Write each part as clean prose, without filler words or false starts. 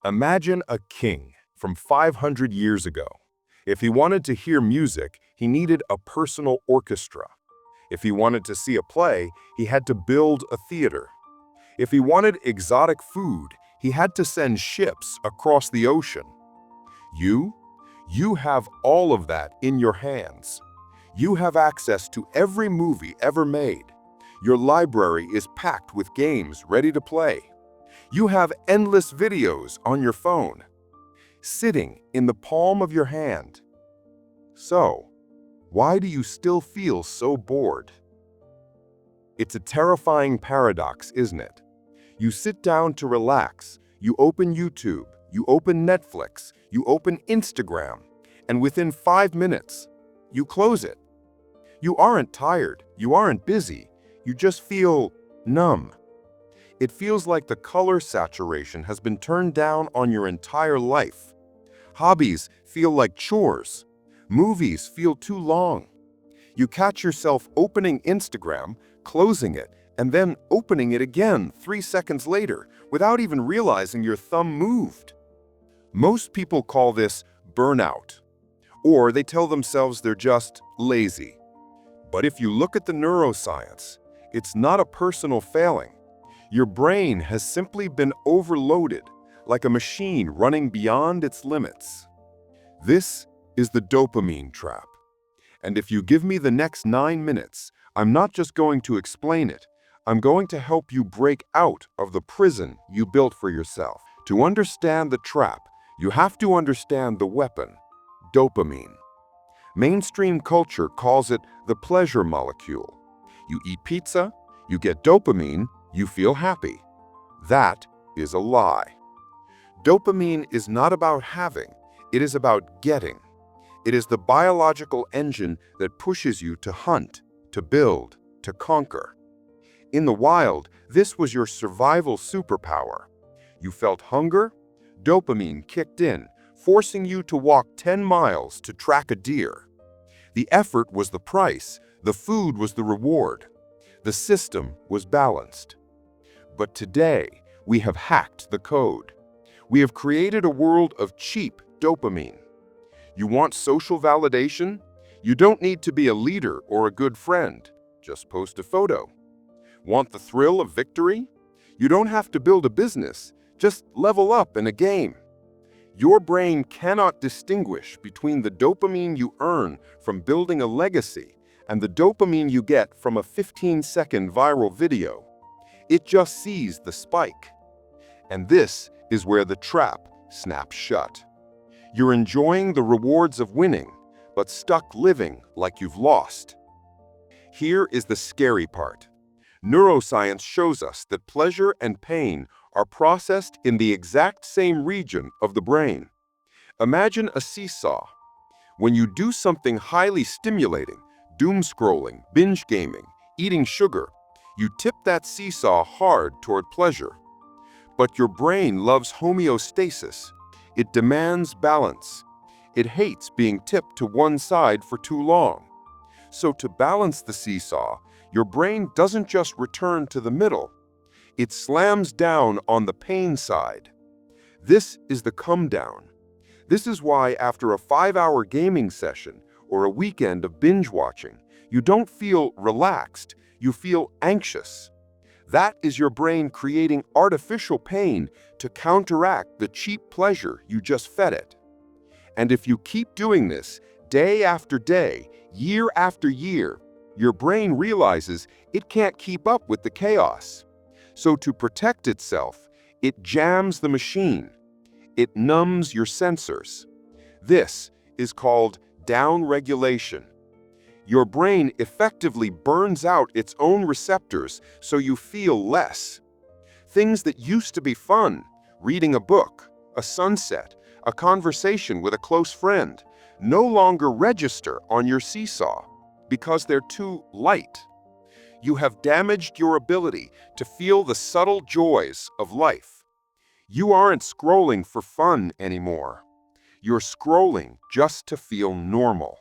Imagine a king from 500 years ago. If he wanted to hear music, he needed a personal orchestra. If he wanted to see a play, he had to build a theater. If he wanted exotic food, he had to send ships across the ocean. You? You have all of that in your hands. You have access to every movie ever made. Your library is packed with games ready to play. You have endless videos on your phone, sitting in the palm of your hand. So, why do you still feel so bored? It's a terrifying paradox, isn't it? You sit down to relax, you open YouTube, you open Netflix, you open Instagram, and within 5 minutes, you close it. You aren't tired, you aren't busy, you just feel numb. It feels like the color saturation has been turned down on your entire life. Hobbies feel like chores. Movies feel too long. You catch yourself opening Instagram, closing it, and then opening it again 3 seconds later without even realizing your thumb moved. Most people call this burnout, or they tell themselves they're just lazy. But if you look at the neuroscience, it's not a personal failing. Your brain has simply been overloaded, like a machine running beyond its limits. This is the dopamine trap. And if you give me the next 9 minutes, I'm not just going to explain it, I'm going to help you break out of the prison you built for yourself. To understand the trap, you have to understand the weapon, dopamine. Mainstream culture calls it the pleasure molecule. You eat pizza, you get dopamine, you feel happy. That is a lie. Dopamine is not about having, it is about getting. It is the biological engine that pushes you to hunt, to build, to conquer. In the wild, this was your survival superpower. You felt hunger, dopamine kicked in, forcing you to walk 10 miles to track a deer. The effort was the price, the food was the reward. The system was balanced. But today, we have hacked the code. We have created a world of cheap dopamine. You want social validation? You don't need to be a leader or a good friend. Just post a photo. Want the thrill of victory? You don't have to build a business. Just level up in a game. Your brain cannot distinguish between the dopamine you earn from building a legacy and the dopamine you get from a 15-second viral video. It just sees the spike. And this is where the trap snaps shut. You're enjoying the rewards of winning, but stuck living like you've lost. Here is the scary part. Neuroscience shows us that pleasure and pain are processed in the exact same region of the brain. Imagine a seesaw. When you do something highly stimulating, doom scrolling, binge gaming, eating sugar, you tip that seesaw hard toward pleasure. But your brain loves homeostasis. It demands balance. It hates being tipped to one side for too long. So to balance the seesaw, your brain doesn't just return to the middle. It slams down on the pain side. This is the come down. This is why after a 5-hour gaming session or a weekend of binge watching, you don't feel relaxed, you feel anxious. That is your brain creating artificial pain to counteract the cheap pleasure you just fed it. And if you keep doing this day after day, year after year, your brain realizes it can't keep up with the chaos. So to protect itself, it jams the machine. It numbs your sensors. This is called downregulation. Your brain effectively burns out its own receptors so you feel less. Things that used to be fun, reading a book, a sunset, a conversation with a close friend, no longer register on your seesaw because they're too light. You have damaged your ability to feel the subtle joys of life. You aren't scrolling for fun anymore. You're scrolling just to feel normal.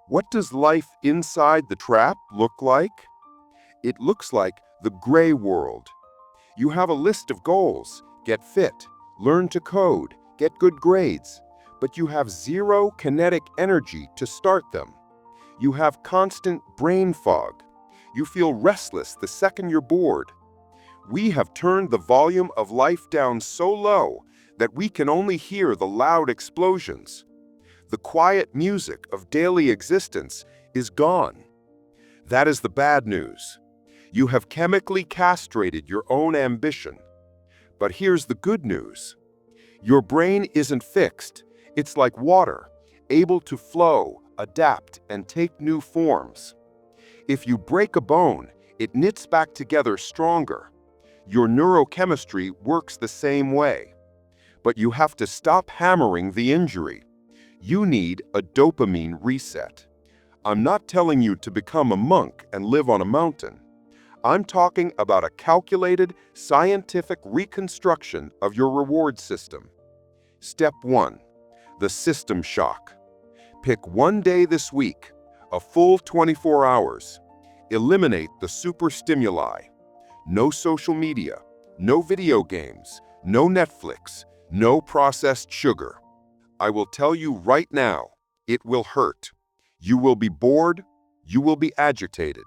What does life inside the trap look like? It looks like the gray world. You have a list of goals: get fit, learn to code, get good grades, but you have zero kinetic energy to start them. You have constant brain fog. You feel restless the second you're bored. We have turned the volume of life down so low that we can only hear the loud explosions. The quiet music of daily existence is gone. That is the bad news. You have chemically castrated your own ambition. But here's the good news. Your brain isn't fixed. It's like water, able to flow, adapt, and take new forms. If you break a bone, it knits back together stronger. Your neurochemistry works the same way. But you have to stop hammering the injury. You need a dopamine reset. I'm not telling you to become a monk and live on a mountain. I'm talking about a calculated, scientific reconstruction of your reward system. Step 1. The system shock. Pick one day this week, a full 24 hours. Eliminate the super stimuli. No social media, no video games, no Netflix, no processed sugar. I will tell you right now, it will hurt. You will be bored, you will be agitated.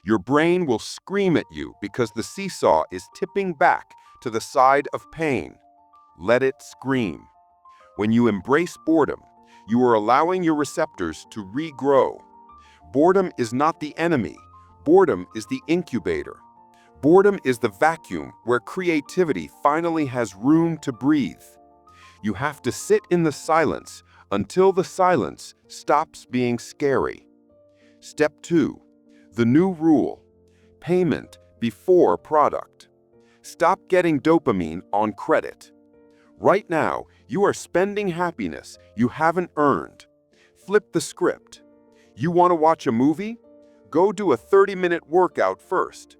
Your brain will scream at you because the seesaw is tipping back to the side of pain. Let it scream. When you embrace boredom, you are allowing your receptors to regrow. Boredom is not the enemy. Boredom is the incubator. Boredom is the vacuum where creativity finally has room to breathe. You have to sit in the silence until the silence stops being scary. Step 2. The new rule. Payment before product. Stop getting dopamine on credit. Right now, you are spending happiness you haven't earned. Flip the script. You want to watch a movie? Go do a 30-minute workout first.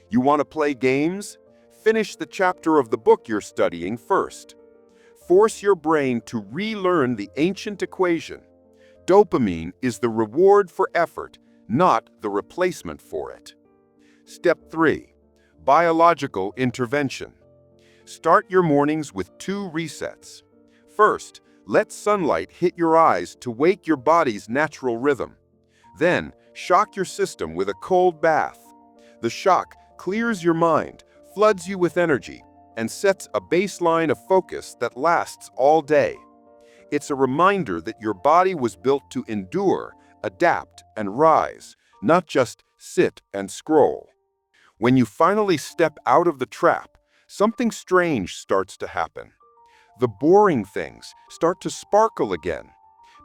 You want to play games? Finish the chapter of the book you're studying first. Force your brain to relearn the ancient equation. Dopamine is the reward for effort, not the replacement for it. Step 3. Biological intervention. Start your mornings with 2 resets. First, let sunlight hit your eyes to wake your body's natural rhythm. Then, shock your system with a cold bath. The shock clears your mind, floods you with energy, and sets a baseline of focus that lasts all day. It's a reminder that your body was built to endure, adapt, and rise, not just sit and scroll. When you finally step out of the trap, something strange starts to happen. The boring things start to sparkle again.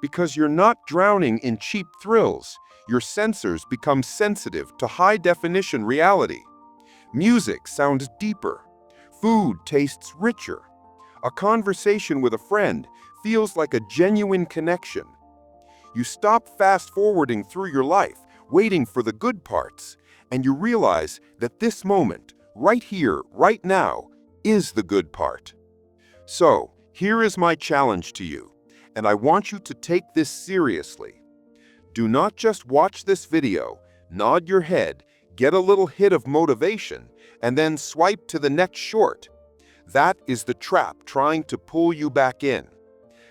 Because you're not drowning in cheap thrills, your sensors become sensitive to high-definition reality. Music sounds deeper. Food tastes richer. A conversation with a friend feels like a genuine connection. You stop fast-forwarding through your life, waiting for the good parts, and you realize that this moment, right here, right now, is the good part. So, here is my challenge to you, and I want you to take this seriously. Do not just watch this video, nod your head, get a little hit of motivation, and then swipe to the next short. That is the trap trying to pull you back in.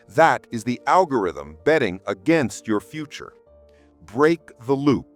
That is the algorithm betting against your future. Break the loop.